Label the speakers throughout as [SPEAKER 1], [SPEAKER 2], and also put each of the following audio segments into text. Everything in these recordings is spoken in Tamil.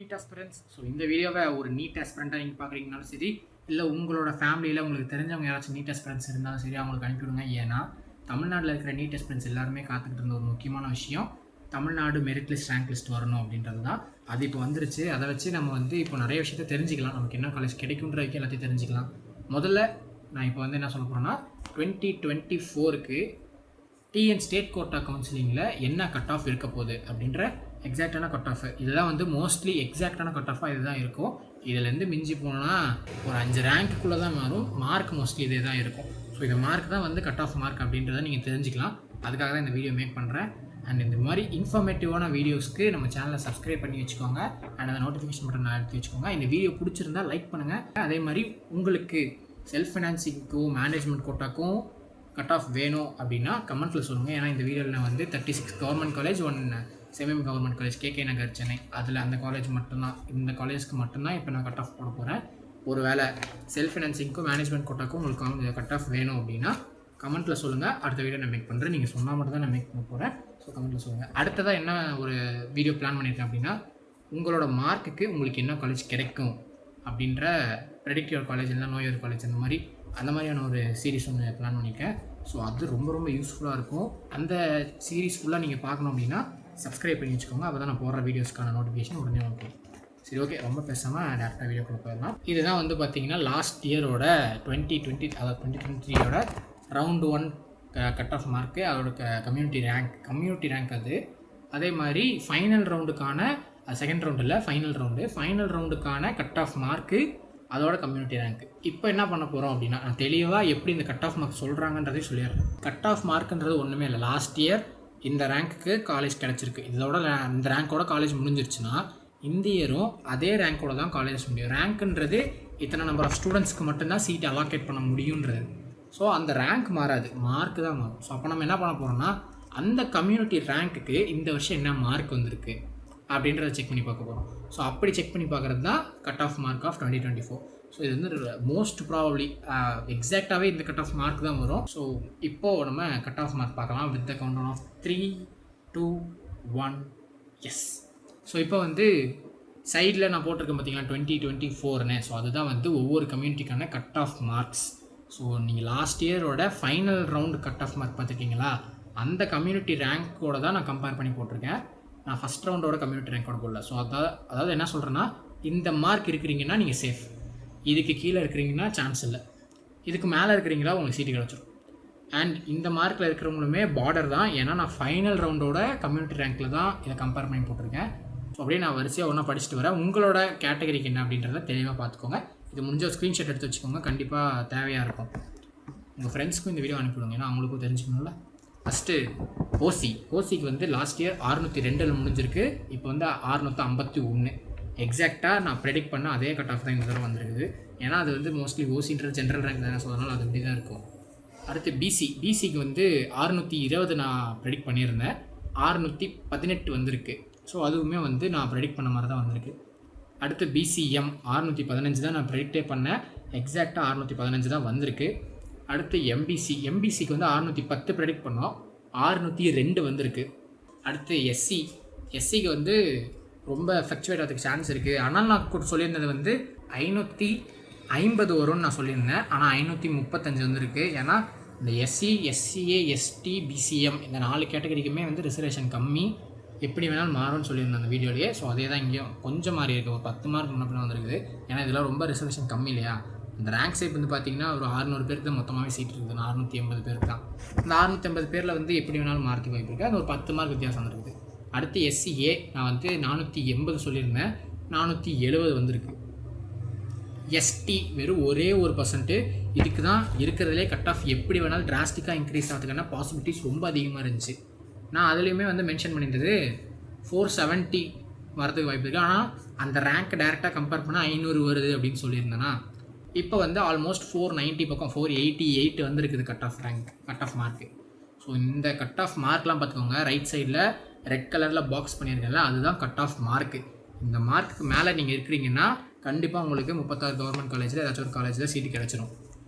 [SPEAKER 1] NEET aspirants. ஸோ இந்த வீடியோவை ஒரு நீட் ஆஸ்பிரண்ட்டாக நீங்கள் பார்க்குறீங்கனாலும் சரி, இல்லை உங்களோட ஃபேமிலியில் உங்களுக்கு தெரிஞ்சவங்க யாராச்சும் நீட் ஆஸ்பிரன்ஸ் இருந்தாலும் சரி அவங்களுக்கு அனுப்பிவிடுங்க. ஏன்னா தமிழ்நாட்டில் இருக்கிற நீட் ஆஸ்பிரன்ஸ் எல்லாருமே காத்துக்கிட்டு இருந்த ஒரு முக்கியமான விஷயம் Tamil Nadu merit list rank list வரணும் அப்படின்றது தான். அது இப்போ வந்துருச்சு. அதை வச்சு நம்ம இப்போ நிறைய விஷயத்த தெரிஞ்சுக்கலாம். நமக்கு என்ன காலேஜ் கிடைக்குன்ற வரைக்கும் எல்லாத்தையும் தெரிஞ்சுக்கலாம். முதல்ல நான் இப்போ என்ன சொல்ல போகிறேன்னா 2024க்கு டிஎன் ஸ்டேட் கோட்டா கவுன்சிலிங்கில் என்ன கட் ஆஃப் இருக்க போகுது அப்படின்ற எக்ஸாக்டான கட் ஆஃப். இதெல்லாம் மோஸ்ட்லி எக்ஸாக்டான கட் ஆஃபாக இதுதான் இருக்கும். இதுலேருந்து மிஞ்சி போனால் ஒரு 5 ரேங்க்குள்ளே தான் மாறும். மார்க் மோஸ்ட்லி இதே தான் இருக்கும். ஸோ இந்த மார்க் தான் கட் ஆஃப் மார்க் அப்படின்றத நீங்கள் தெரிஞ்சுக்கலாம். அதுக்காக தான் இந்த வீடியோ மேக் பண்ணுறேன். அண்ட் இந்த மாதிரி இன்ஃபர்மேட்டிவான வீடியோஸ்க்கு நம்ம சேனலை சப்ஸ்கிரைப் பண்ணி வச்சுக்கோங்க. அண்ட் அந்த நோட்டிஃபிகேஷன் பட்டன் எடுத்து வச்சுக்கோங்க. இந்த வீடியோ பிடிச்சிருந்தா லைக் பண்ணுங்கள். அதே மாதிரி உங்களுக்கு செல்ஃப் ஃபினான்சிங்க்கும் மேனேஜ்மெண்ட் கோட்டாக்கும் கட் ஆஃப் வேணும் அப்படின்னா கமெண்ட்ஸில் சொல்லுங்கள். ஏன்னா இந்த வீடியோவில் 36 government college, 1 semi government college KK Nagar Chennai, அதில் அந்த காலேஜ் மட்டும்தான், இந்த காலேஜ்க்கு மட்டும்தான் இப்போ நான் கட் ஆஃப் போட போகிறேன். ஒரு வேளை செல்ஃப் ஃபினான்சிங்க்கும் மேனேஜ்மெண்ட் கோட்டாக்கும் உங்களுக்கு கட் ஆஃப் வேணும் அப்படின்னா கமெண்ட்டில் சொல்லுங்கள். அடுத்த வீடியோ நான் மேக் பண்ணுறேன். நீங்கள் சொன்னால் மட்டும் தான் நான் மேக் பண்ண போகிறேன். ஸோ கமெண்ட்டில் சொல்லுங்கள். அடுத்ததாக என்ன ஒரு வீடியோ பிளான் பண்ணியிருக்கேன் அப்படின்னா உங்களோட மார்க்குக்கு உங்களுக்கு என்ன காலேஜ் கிடைக்கும் அப்படின்ற ப்ரெடிக்டிவ் காலேஜ் இல்லை நோயர் காலேஜ் அந்த மாதிரியான ஒரு சீரீஸ் ஒன்று பிளான் பண்ணியிருக்கேன். ஸோ அது ரொம்ப ரொம்ப யூஸ்ஃபுல்லாக இருக்கும். அந்த சீரீஸ் ஃபுல்லாக நீங்கள் பார்க்கணும் அப்படின்னா சப்ஸ்கிரைப் பண்ணி வச்சுக்கோங்க. அப்போ தான் நான் போடுற வீடியோஸ்க்கான நோட்டிஃபிகேஷன் உடனே வரும். சரி, ஓகே, ரொம்ப பேசாமல் டேரெக்டாக வீடியோக்குள்ளே போயிடலாம். இதுதான் பார்த்தீங்கன்னா லாஸ்ட் இயரோட 2023யோட ரவுண்ட் 1 கட் ஆஃப் மார்க்கு, அதோட கம்யூனிட்டி ரேங்க் அது. அதே மாதிரி ஃபைனல் ரவுண்டுக்கான செகண்ட் ரவுண்டு இல்லை ஃபைனல் ரவுண்டுக்கான கட் ஆஃப் மார்க்கு, அதோட கம்யூனிட்டி ரேங்க். இப்போ என்ன பண்ண போகிறோம் அப்படின்னா நான் தெளிவாக எப்படி இந்த கட் ஆஃப் மார்க் சொல்கிறாங்கன்றதே சொல்லிடுறேன். கட் ஆஃப் மார்க்குன்றது ஒன்றுமே இல்லை. லாஸ்ட் இயர் இந்த ரேங்க்குக்கு காலேஜ் கிடச்சிருக்கு, இதோட இந்த ரேங்க்கோட காலேஜ் முடிஞ்சிருச்சுன்னா இந்த இயரும் அதே ரேங்க்கோட தான் காலேஜ் முடியும். ரேங்க்குன்றது இத்தனை நம்பர் ஆஃப் ஸ்டூடெண்ட்ஸ்க்கு மட்டும்தான் சீட் அலாக்கேட் பண்ண முடியுன்றது. ஸோ அந்த ரேங்க் மாறாது, மார்க்கு தான் மாறும். ஸோ அப்போ நம்ம என்ன பண்ண போகிறோம்னா அந்த கம்யூனிட்டி ரேங்க்குக்கு இந்த வருஷம் என்ன மார்க் வந்திருக்கு அப்படின்றத செக் பண்ணி பார்க்க போகிறோம். ஸோ அப்படி செக் பண்ணி பார்க்குறது தான் cut off mark of 2024. So இது மோஸ்ட் ப்ராபப்ளி எக்ஸாக்டாகவே இந்த கட் ஆஃப் மார்க் தான் வரும். ஸோ இப்போது நம்ம கட் ஆஃப் மார்க் பார்க்கலாம் with the count of 3, 2, 1 S. So இப்போ சைடில் நான் போட்டிருக்கேன் பார்த்தீங்கன்னா 2024ன்னு. ஸோ அதுதான் ஒவ்வொரு கம்யூனிட்டிக்கான கட் ஆஃப் மார்க்ஸ். ஸோ நீங்கள் லாஸ்ட் இயரோட final round cut off mark பார்த்துருக்கீங்களா, அந்த கம்யூனிட்டி ரேங்க்கோட தான் நான் கம்பேர் பண்ணி போட்டிருக்கேன். நான் ஃபஸ்ட் ரவுண்டோட கம்யூனிட்டி ரேங்கோட போடல. ஸோ அதாவது என்ன சொல்கிறேன்னா இந்த மார்க் இருக்கிறீங்கன்னா நீங்கள் சேஃப், இதுக்கு கீழே இருக்கிறீங்கன்னா சான்ஸ் இல்லை, இதுக்கு மேலே இருக்கிறீங்களா உங்களுக்கு சீட்டு கிடச்சிடும். அண்ட் இந்த மார்க்கில் இருக்கிறவங்களுமே பார்டர் தான். ஏன்னா நான் ஃபைனல் ரவுண்டோட கம்யூனிட்டி ரேங்க்கில் தான் இதை கம்பேர் பண்ணி போட்டிருக்கேன். ஸோ அப்படியே நான் வரிசையாக ஒன்றா படிச்சுட்டு வரேன். உங்களோட கேட்டகரிக்கு என்ன அப்படின்றத தெளிவாக பார்த்துக்கோங்க. இது முடிஞ்ச ஒரு ஸ்க்ரீன்ஷாட் எடுத்து வச்சுக்கோங்க, கண்டிப்பாக தேவையாக இருக்கும். உங்கள் ஃப்ரெண்ட்ஸ்க்கும் இந்த வீடியோ அனுப்பிவிடுங்க, ஏன்னா அவங்களுக்கும் தெரிஞ்சுக்கணும்ல. ஃபஸ்ட்டு ஓசிக்கு லாஸ்ட் இயர் 602 முடிஞ்சிருக்கு. இப்போ 651. எக்ஸாக்டாக நான் ப்ரெடிக்ட் பண்ண அதே கட் ஆஃப் தான் இந்த தடவை வந்திருக்குது. ஏன்னா அது மோஸ்ட்லி ஓசின்றது ஜென்ரல் ரேங்க் தானே, ஸோ அதனால் அது அப்படி தான் இருக்கும். அடுத்து பிசிக்கு 620 நான் ப்ரெடிக்ட் பண்ணியிருந்தேன். 618 வந்திருக்கு. ஸோ அதுவுமே நான் ப்ரெடிக்ட் பண்ண மாதிரி தான் வந்திருக்கு. அடுத்து பிசிஎம் 615 தான் நான் ப்ரெடிக்டே பண்ணேன். எக்ஸாக்டாக 615 தான் வந்திருக்கு. அடுத்து எம்பிசிக்கு 610 ப்ரெடிக்ட் பண்ணோம், 602 வந்திருக்கு. அடுத்து எஸ்சிக்கு ரொம்ப ஃப்ளக்சுவேட் ஆகிறதுக்கு சான்ஸ் இருக்குது. ஆனால் நான் சொல்லியிருந்தது 550 வரும்னு நான் சொல்லியிருந்தேன். ஆனால் 535 வந்திருக்கு. ஏன்னா இந்த எஸ்சிஏ, எஸ்டி, பிசிஎம் இந்த 4 கேட்டகரிக்குமே ரிசர்வேஷன் கம்மி, எப்படி வேணாலும் மாறும்னு சொல்லியிருந்தேன் அந்த வீடியோலேயே. ஸோ அதே தான் இங்கேயும் கொஞ்சம் மாறி இருக்குது, ஒரு 10 மார்க் முன்னே வந்திருக்குது. ஏன்னா இதெல்லாம் ரொம்ப ரிசர்வேஷன் கம்மி இல்லையா. இந்த ரேங்க் சைப் பார்த்தீங்கன்னா ஒரு 600 பேருக்கு தான் மொத்தமாகவே சீட் இருக்குது, 680 பேருக்கு தான். இந்த 680 பேரில் எப்படி வேணாலும் மார்க்கு வாய்ப்பு இருக்குது. அது ஒரு 10 மார்க் வித்தியாசம் இருக்குது. அடுத்து எஸ்சிஏ நான் 480 சொல்லியிருந்தேன், 470 வந்திருக்கு. எஸ்டி வெறும் ஒரே 1%. இதுக்கு தான் இருக்கிறதுலே கட் ஆஃப் எப்படி வேணாலும் டிராஸ்டிக்காக இன்க்ரீஸ் ஆகிறதுக்கான பாசிபிலிட்டிஸ் ரொம்ப அதிகமாக இருந்துச்சு. நான் அதுலேயுமே மென்ஷன் பண்ணியிருந்தது 470 வரதுக்கு வாய்ப்பு இருக்குது. ஆனால் அந்த ரேங்க் டேரெக்டாக கம்பேர் பண்ணால் 500 வருது அப்படின்னு சொல்லியிருந்தேன்னா இப்போ ஆல்மோஸ்ட் 490 பக்கம் 488 வந்திருக்குது கட் ஆஃப் மார்க்கு. ஸோ இந்த கட் ஆஃப் மார்க்லாம் பார்த்துக்கோங்க. ரைட் சைடில் ரெட் கலரில் பாக்ஸ் பண்ணியிருக்கேன்ல, அதுதான் கட் ஆஃப் மார்க்கு. இந்த மார்க்குக்கு மேலே நீங்கள் இருக்கிறீங்கன்னா கண்டிப்பாக உங்களுக்கு 36 கவர்மெண்ட் காலேஜில் ஏதாச்சும் ஒரு காலேஜில் சீட்டு கிடச்சிரும்.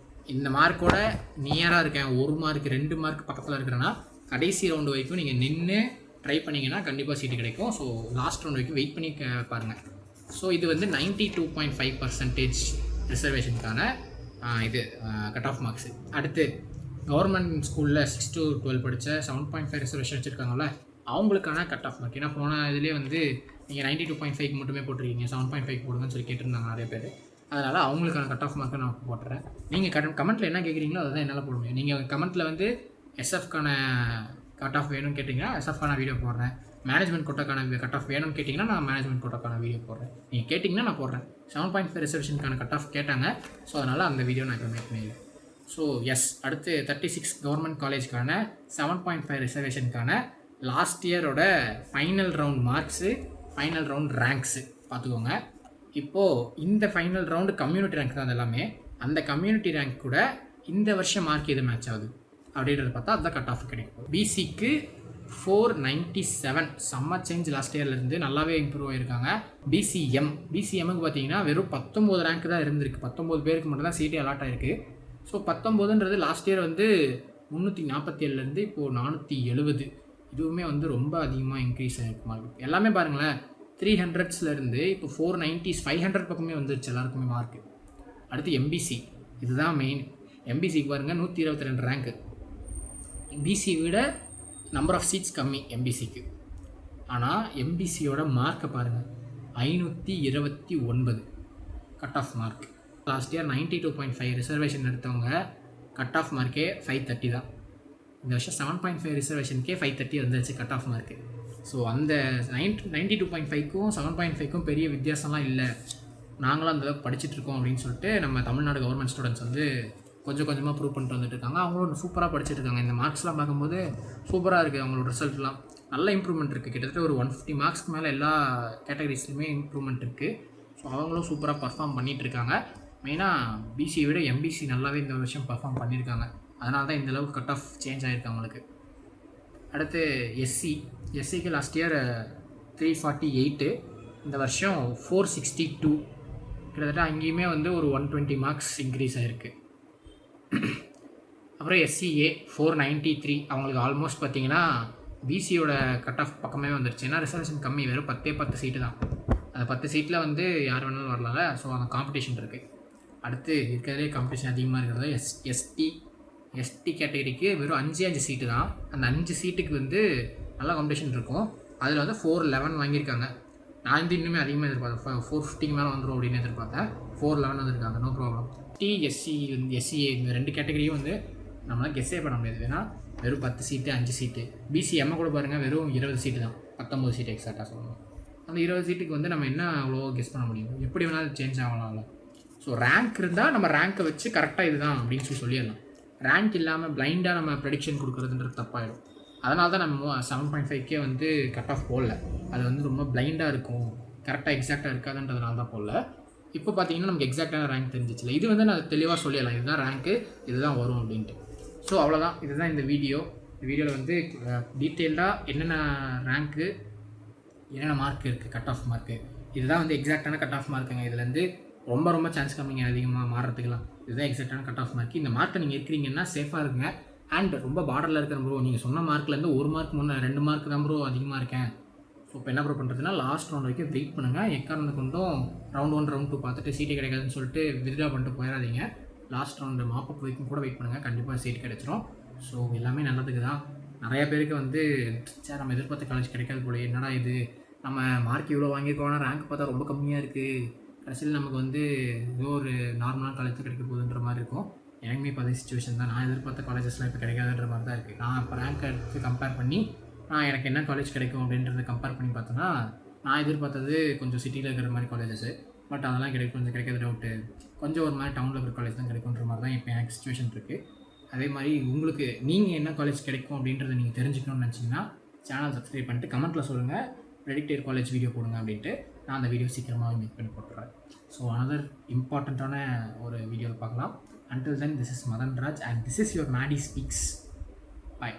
[SPEAKER 1] இந்த மார்க்கோட நியராக இருக்கேன், 1 மார்க் 2 மார்க் பக்கத்தில் இருக்கிறேன்னா கடைசி ரவுண்டு வரைக்கும் நீங்கள் நின்று ட்ரை பண்ணிங்கன்னா கண்டிப்பாக சீட்டு கிடைக்கும். ஸோ லாஸ்ட் ரவுண்ட் வரைக்கும் வெயிட் பண்ணி பாருங்கள். ஸோ இது வந்து 92.5% ரிசர்வேஷனுக்கான இது கட் ஆஃப் மார்க்ஸு. அடுத்து கவர்மெண்ட் ஸ்கூலில் 6 to 12 படித்த 7.5 ரிசர்வேஷன் வச்சுருக்காங்கல்ல, அவங்களுக்கான கட் ஆஃப் மார்க். ஏன்னா போன இதுலேயே வந்து நீங்கள் 92.5 மட்டுமே போட்டிருக்கீங்க, 7.5 போடுங்கன்னு சொல்லி கேட்டிருந்தாங்க நிறைய பேர். அதனால் அவங்களுக்கான கட் ஆஃப் மார்க்கை நான் போட்டுறேன். நீங்கள் கமெண்ட்டில் என்ன கேட்குறீங்களோ அதுதான் என்னால் போட முடியும். நீங்கள் கமெண்ட்டில் வந்து எஸ்எஃப்கான கட் ஆஃப் வேணும்னு கேட்டிங்கன்னா எஸ்எஃப்கான வீடியோ போடுறேன். மேனேஜ்மெண்ட் கோட்டாக்கான கட் ஆஃப் வேணும்னு கேட்டிங்கன்னா நான் மேனேஜ்மெண்ட் கோட்டாக்கான வீடியோ போடுறேன். நீங்கள் கேட்டிங்கன்னா நான் போடுறேன். 7.5 ரிசர்வேஷனுக்கான கட் ஆஃப் கேட்டாங்க. ஸோ அதனால் அந்த வீடியோ நான் இப்போ மேக் பண்ணிடுறேன். ஸோ எஸ், அடுத்து 36 கவர்மெண்ட் காலேஜ்க்கான 7.5 ரிசர்வேஷனுக்கான லாஸ்ட் இயரோட final round marks, final round ranks பார்த்துக்கோங்க. இப்போது இந்த ஃபைனல் ரவுண்டு கம்யூனிட்டி ரேங்க் தான். அது எல்லாமே அந்த கம்யூனிட்டி ரேங்க் கூட இந்த வருஷம் மார்க் எது மேட்ச் ஆகுது அப்படின்றத பார்த்தா அதுதான் கட் ஆஃப் கிடைக்கும். பிசிக்கு 497, செம்ம சேஞ்ச் லாஸ்ட் இயர்லேருந்து, நல்லாவே இம்ப்ரூவ் ஆகிருக்காங்க. பிசிஎம்முக்கு பார்த்தீங்கன்னா வெறும் 19 ரேங்க் தான் இருந்திருக்கு. 19 பேருக்கு மட்டும் தான் சீட்டே அலாட் ஆகிருக்கு. ஸோ 19ன்றது லாஸ்ட் இயர் வந்து 347லேருந்து இப்போது 470. இதுவுமே வந்து ரொம்ப அதிகமாக இன்க்ரீஸ் ஆகிருக்கு மார்க். எல்லாமே பாருங்களேன், 300ஸ்லேருந்து இப்போ 490s 500 பக்கமே வந்துருச்சு எல்லாருக்குமே மார்க்கு. அடுத்து எம்பிசி, இதுதான் மெயின். எம்பிசிக்கு பாருங்கள் 122 ரேங்க்கு. பிசி விட நம்பர் ஆஃப் சீட்ஸ் கம்மி எம்பிசிக்கு. ஆனால் எம்பிசியோட மார்க்கை பாருங்கள், 529 cut off mark. Last year 92.5 reservation எடுத்தவங்க கட் ஆஃப் மார்க்கே 530 தான். இந்த வருஷம் 7.5 ரிசர்வேஷனுக்கே 530 வந்துருச்சு கட் ஆஃப் மார்க்கு. ஸோ அந்த 92.5க்கும் 7.5க்கும் பெரிய வித்தியாசம்லாம் இல்லை, நாங்களும் அந்தளவுக்கு படிச்சுட்ருக்கோம் அப்படின்னு சொல்லிட்டு நம்ம தமிழ்நாடு கவர்மெண்ட் ஸ்டூடெண்ட்ஸ் வந்து கொஞ்சம் கொஞ்சமாக ப்ரூவ் பண்ணிட்டு வந்துட்டு இருக்காங்க. அவங்களும் சூப்பராக படிச்சுட்டு இருக்காங்க. இந்த மார்க்ஸ்லாம் பார்க்கும்போது சூப்பராக இருக்குது. அவங்களோட ரிசல்ட்லாம் நல்ல இம்ப்ரூவ்மெண்ட் இருக்குது. கிட்டத்தட்ட ஒரு 150 மார்க்ஸ்க்கு மேலே எல்லா கேட்டகரிஸ்லையுமே இம்ப்ரூவ்மெண்ட் இருக்குது. ஸோ அவங்களும் சூப்பராக பர்ஃபார்ம் பண்ணிகிட்டு இருக்காங்க. மெயினாக பிசியை விட எம்பிசி நல்லாவே இந்த வருஷம் பர்ஃபார்ம் பண்ணியிருக்காங்க. அதனால தான் இந்தளவுக்கு கட் ஆஃப் சேஞ்ச் ஆகிருக்கு அவங்களுக்கு. அடுத்து எஸ்சிக்கு லாஸ்ட் இயர் 348, இந்த வருஷம் 462. கிட்டத்தட்ட அங்கேயுமே வந்து ஒரு 120 மார்க்ஸ் இன்க்ரீஸ் ஆகிருக்கு. அப்புறம் எஸ்சிஏ 493, அவங்களுக்கு ஆல்மோஸ்ட் பார்த்தீங்கன்னா பிசியோட கட் ஆஃப் பக்கமே வந்துருச்சு. ஏன்னா ரிசர்வேஷன் கம்மி, வெறும் 10 சீட்டு தான். அந்த 10 சீட்டில் வந்து யார் வேணாலும் வரலாம்ல. ஸோ அந்த காம்படிஷன் இருக்குது. அடுத்து இருக்கிறதே காம்படிஷன் அதிகமாக இருக்கிறது எஸ்டி கேட்டகரிக்கு வெறும் 5 சீட்டு தான். அந்த 5 சீட்டுக்கு வந்து நல்ல காம்படிஷன் இருக்கும். அதில் வந்து 411 வாங்கியிருக்காங்க. நான் வந்து இன்னுமே அதிகமாக எதிர்பார்த்தேன், 450 மேலே வந்துடும் அப்படின்னு எதிர்பார்த்தேன். 411 வந்திருக்காங்க, நோ ப்ராப்ளம். எஸ்சிஏ இந்த 2 கேட்டகரியும் வந்து நம்மளால் கெஸ்ஸே பண்ண முடியாது. ஏன்னா வெறும் 10 சீட்டு 5 சீட்டு. பிசிஎம்மை கூட பாருங்கள், வெறும் 20 சீட்டு தான், 19 சீட்டு எக்ஸாக்டாக சொல்லணும். அந்த 20 சீட்டுக்கு வந்து நம்ம என்ன அவ்வளோ கெஸ் பண்ண முடியும்? எப்படி வேணாலும் சேஞ்ச் ஆகலாம்ல. ஸோ ரேங்க் இருந்தால் நம்ம ரேங்க்கை வச்சு கரெக்டாக இதுதான் அப்படின்னு சொல்லிடலாம். ரேங்க் இல்லாமல் பிளைண்டாக நம்ம ப்ரெடிக்ஷன் கொடுக்குறதுன்றது தப்பாயிடும். அதனால தான் நம்ம 7.5K வந்து கட் ஆஃப் போடல. அது வந்து ரொம்ப பிளைண்டாக இருக்கும், கரெக்டாக எக்ஸாக்டாக இருக்காதுன்றதுனால தான் போடல. இப்போ பார்த்தீங்கன்னா நமக்கு எக்ஸாக்டான ரேங்க் தெரிஞ்சிச்சில்ல. இது வந்து நான் தெளிவாக சொல்லிடலாம், இதுதான் ரேங்க்கு, இதுதான் வரும் அப்படின்ட்டு. ஸோ அவ்வளோதான், இதுதான் இந்த வீடியோ. இந்த வீடியோவில் வந்து டீட்டெயில்டாக என்னென்ன ரேங்க்கு, என்னென்ன மார்க் இருக்குது, கட் ஆஃப் மார்க்கு, இதுதான் வந்து எக்ஸாக்டான கட் ஆஃப் மார்க்குங்க. இதுலேருந்து ரொம்ப சான்ஸ் கம்மிங்க அதிகமாக மாறுறதுக்கெல்லாம். இதுதான் எக்ஸாக்டான கட் ஆஃப் மார்க். இந்த மார்க்கை நீங்கள் இருக்கிறீங்கன்னா சேஃபாக இருக்குங்க. அண்ட் ரொம்ப பார்டரில் இருக்கிற ப்ரோ, நீங்கள் சொன்ன மார்க்லேருந்து 1 மார்க் முன்னே 2 மார்க் தான் ப்ரோ அதிகமாக இருக்கேன். ஸோ இப்போ என்ன ப்ரோ பண்ணுறதுன்னா லாஸ்ட் ரவுண்ட் வரைக்கும் வெயிட் பண்ணுங்கள். எக்காரணத்தை கொண்டும் ரவுண்ட் 1 ரவுண்ட் 2 பார்த்துட்டு சீட்டு கிடைக்காதுன்னு சொல்லிட்டு வித்ட்ரா பண்ணிட்டு போயிடாதீங்க. லாஸ்ட் ரவுண்டு மாப்பப் வரைக்கும் கூட வெயிட் பண்ணுங்கள், கண்டிப்பாக சீட் கிடைச்சிரும். ஸோ எல்லாமே நல்லதுக்கு தான். நிறையா பேருக்கு வந்து சார் நம்ம எதிர்பார்த்த காலேஜ் கிடைக்காது போல, என்னடா இது நம்ம மார்க் இவ்வளோ வாங்கியிருக்கோம்னா ரேங்க் பார்த்தா ரொம்ப கம்மியாக இருக்குது, கடைசியில் நமக்கு வந்து ஏதோ ஒரு நார்மலான காலேஜ் கிடைக்க போகுதுன்ற மாதிரி இருக்கும். எனக்குமே இப்போ அதே சிச்சுவேஷன் தான். நான் எதிர்பார்த்த காலேஜஸ்லாம் இப்போ கிடைக்காதுன்ற மாதிரி தான் இருக்குது. நான் இப்போ ரேங்க் எடுத்து கம்பேர் பண்ணி எனக்கு என்ன காலேஜ் கிடைக்கும் அப்படின்றத கம்பேர் பண்ணி பார்த்தோன்னா நான் எதிர்பார்த்தது கொஞ்சம் சிட்டியில் இருக்கிற மாதிரி காலேஜஸ்ஸு. பட் அதெல்லாம் கொஞ்சம் கிடைக்காத டவுட்டு. கொஞ்சம் ஒரு மாதிரி டவுனில் இருக்கிற காலேஜ் தான் கிடைக்குன்ற மாதிரி தான் இப்போ எனக்கு சிச்சுவேஷன் இருக்குது. அதே மாதிரி உங்களுக்கு நீங்கள் என்ன காலேஜ் கிடைக்கும் அப்படின்றத நீங்கள் தெரிஞ்சுக்கணும்னு நினச்சிங்கன்னா சேனல் சப்ஸ்கிரைப் பண்ணிட்டு கமெண்ட்டில் சொல்லுங்கள், ப்ரெடிக்டட் காலேஜ் வீடியோ போடுங்க அப்படின்ட்டு. நான் அந்த வீடியோ சீக்கிரமாக மேக் பண்ணி போட்டுறேன். ஸோ அனதர் இம்பார்ட்டண்ட்டான ஒரு வீடியோவில் பார்க்கலாம். Until then, this is Madan Raj and this is your Maddie Speaks. Bye.